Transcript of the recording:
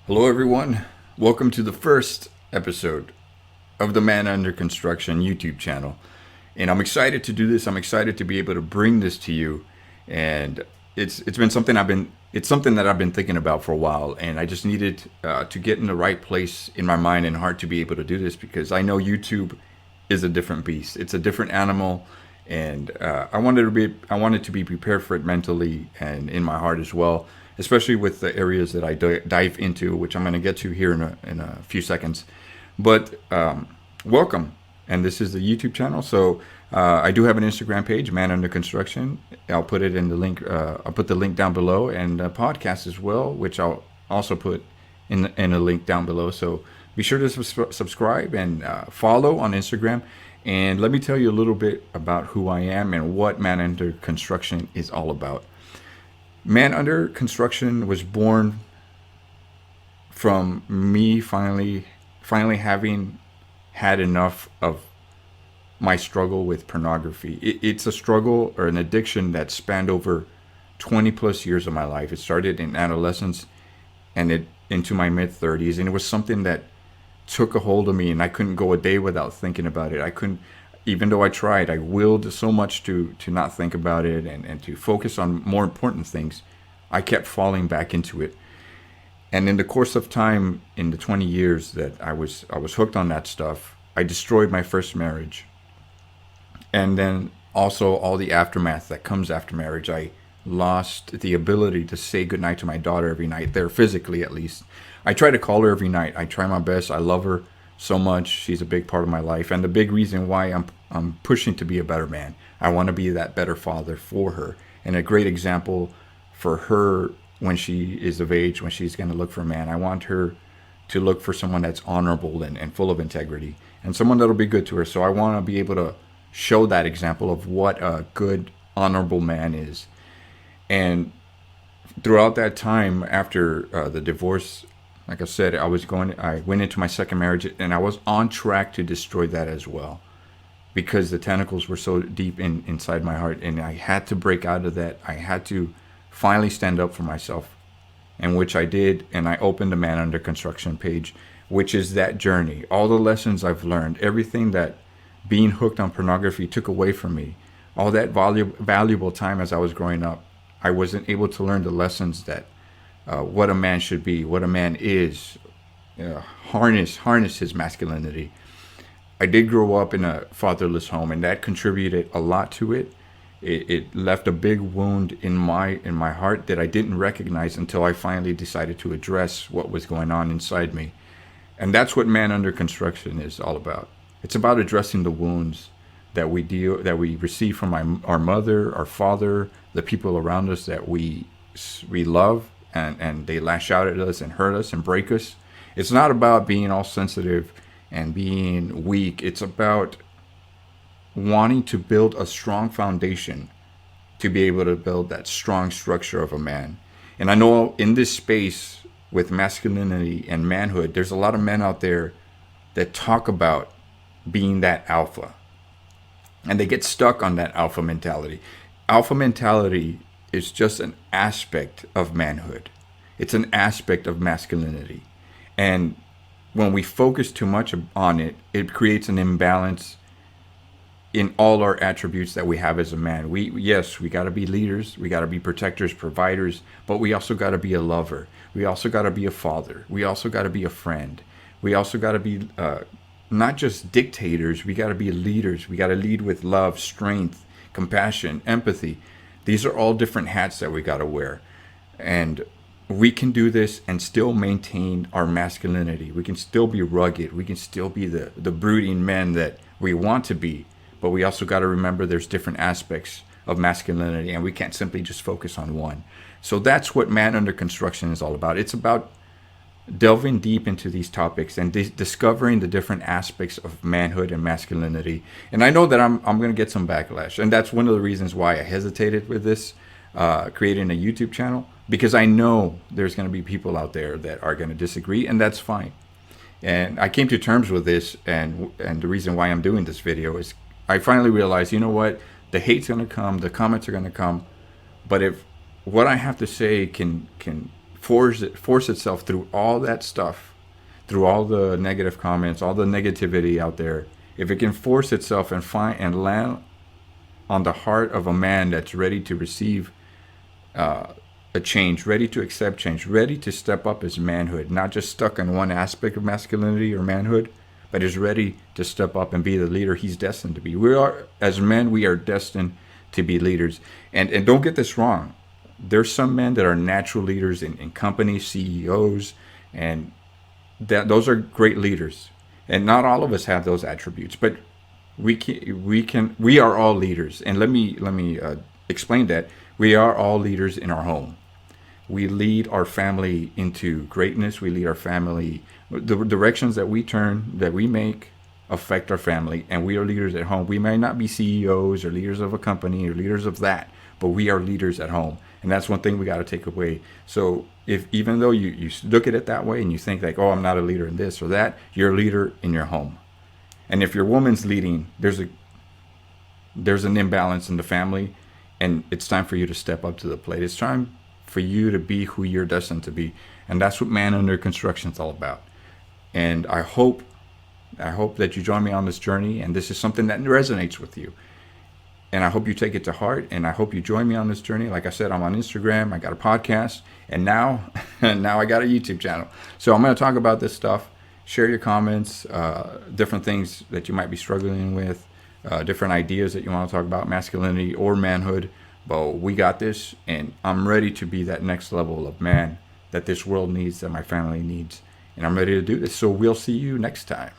Hello, everyone. Welcome to the first episode of the Man Under Construction YouTube channel. And I'm excited to do this. I'm excited to be able to bring this to you. And it's been something that I've been thinking about for a while. And I just needed to get in the right place in my mind and heart to be able to do this, because I know YouTube is a different beast. It's a different animal. And I wanted to be prepared for it mentally and in my heart as well, especially with the areas that I dive into, which I'm going to get to here in a few seconds. But welcome, and this is the YouTube channel. So I do have an Instagram page, Man Under Construction. I'll put it in the link. I'll put the link down below, and a podcast as well, which I'll also put in a link down below. So be sure to subscribe and follow on Instagram. And let me tell you a little bit about who I am and what Man Under Construction is all about. Man Under Construction was born from me finally having had enough of my struggle with pornography. It's a struggle or an addiction that spanned over 20 plus years of my life. It started in adolescence and it into my mid 30s, and it was something that took a hold of me, and I couldn't go a day without thinking about it. I couldn't, even though I tried, I willed so much to not think about it and to focus on more important things. I kept falling back into it. And in the course of time, in the 20 years that I was hooked on that stuff, I destroyed my first marriage. And then also all the aftermath that comes after marriage. I lost the ability to say goodnight to my daughter every night, there physically at least. I try to call her every night. I try my best. I love her so much. She's a big part of my life, and the big reason why I'm pushing to be a better man. I want to be that better father for her, and a great example for her when she is of age, when she's going to look for a man. I want her to look for someone that's honorable and full of integrity, and someone that'll be good to her. So I want to be able to show that example of what a good, honorable man is. And throughout that time, after the divorce, like I said, I went into my second marriage, and I was on track to destroy that as well, because the tentacles were so deep inside my heart, and I had to break out of that. I had to finally stand up for myself, and which I did, and I opened the Man Under Construction page, which is that journey. All the lessons I've learned, everything that being hooked on pornography took away from me, all that valuable time as I was growing up, I wasn't able to learn the lessons that what a man should be, what a man is, harness his masculinity. I did grow up in a fatherless home, and that contributed a lot to it. It left a big wound in my heart that I didn't recognize until I finally decided to address what was going on inside me. And that's what Man Under Construction is all about. It's about addressing the wounds that we receive from our mother, our father, the people around us that we love, and they lash out at us and hurt us and break us. It's not about being all sensitive and being weak. It's about wanting to build a strong foundation to be able to build that strong structure of a man. And I know in this space with masculinity and manhood, there's a lot of men out there that talk about being that alpha, and they get stuck on that alpha mentality. Alpha mentality is just an aspect of manhood. It's an aspect of masculinity. And when we focus too much on it, it creates an imbalance in all our attributes that we have as a man. We got to be leaders, we got to be protectors, providers, but we also got to be a lover. We also got to be a father. We also got to be a friend. We also got to be not just dictators, we got to be leaders. We got to lead with love, strength, compassion, empathy. These are all different hats that we got to wear. And we can do this and still maintain our masculinity. We can still be rugged. We can still be the brooding men that we want to be. But we also got to remember there's different aspects of masculinity, and we can't simply just focus on one. So that's what Man Under Construction is all about. It's about delving deep into these topics and discovering the different aspects of manhood and masculinity. And I know that I'm going to get some backlash, and that's one of the reasons why I hesitated with this, creating a YouTube channel, because I know there's going to be people out there that are going to disagree, and that's fine. And I came to terms with this, and the reason why I'm doing this video is I finally realized, you know what, the hate's gonna come, the comments are gonna come, but if what I have to say can force itself through all that stuff, through all the negative comments, all the negativity out there, if it can force itself and find and land on the heart of a man that's ready to receive a change, ready to accept change, ready to step up his manhood, not just stuck in one aspect of masculinity or manhood, but is ready to step up and be the leader he's destined to be. We are, as men, we are destined to be leaders. And don't get this wrong. There's some men that are natural leaders in companies, CEOs, and those are great leaders. And not all of us have those attributes, but we are all leaders. And let me explain that. We are all leaders in our home. We lead our family into greatness. We lead our family. The directions that we turn, that we make, affect our family. And we are leaders at home. We may not be CEOs or leaders of a company or leaders of that, but we are leaders at home. And that's one thing we got to take away. So if even though you look at it that way and you think like, oh, I'm not a leader in this or that, you're a leader in your home. And if your woman's leading, there's an imbalance in the family, and it's time for you to step up to the plate. It's time for you to be who you're destined to be. And that's what Man Under Construction is all about. And I hope that you join me on this journey, and this is something that resonates with you. And I hope you take it to heart, and I hope you join me on this journey. Like I said, I'm on Instagram, I got a podcast, and now I got a YouTube channel. So I'm going to talk about this stuff. Share your comments, different things that you might be struggling with, different ideas that you want to talk about, masculinity or manhood. But we got this, and I'm ready to be that next level of man that this world needs, that my family needs. And I'm ready to do this. So we'll see you next time.